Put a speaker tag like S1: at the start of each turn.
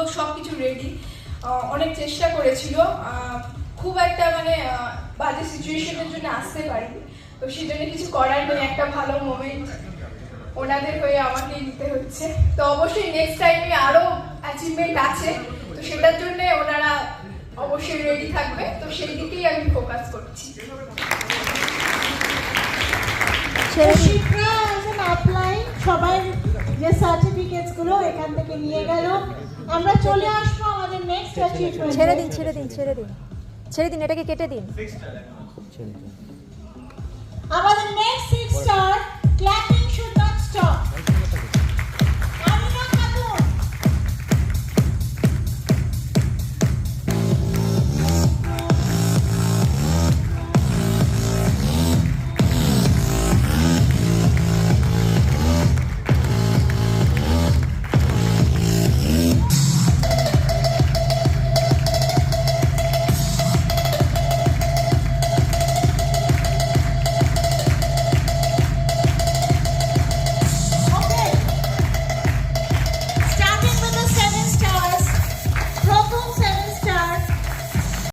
S1: পুরো সব কিছু রেডি, অনেক চেষ্টা করেছিল, খুব একটা মানে বাজে সিচুয়েশনের জন্য আসতে পারিনি, তো সেই জন্য কিছু করার নেই, একটা ভালো মোমেন্ট ওনাদের হয়ে আমাকেই নিতে হচ্ছে। তো অবশ্যই নেক্সট টাইমে আরও অ্যাচিভমেন্ট আছে, তো সেটার জন্য ওনারা অবশ্যই রেডি থাকবে, তো সেই দিকেই আমি ফোকাস করছি।
S2: সবাই যে সার্টিফিকেটস গুলো এখান থেকে নিয়ে গেল, আমরা চলে আসবো আমাদের নেক্সট অ্যাচিভমেন্ট।
S3: ছেড়ে দিন এটাকে কেটে দিন।
S2: আমাদের নেক্সট 6 স্টার ক্ল্যাপিং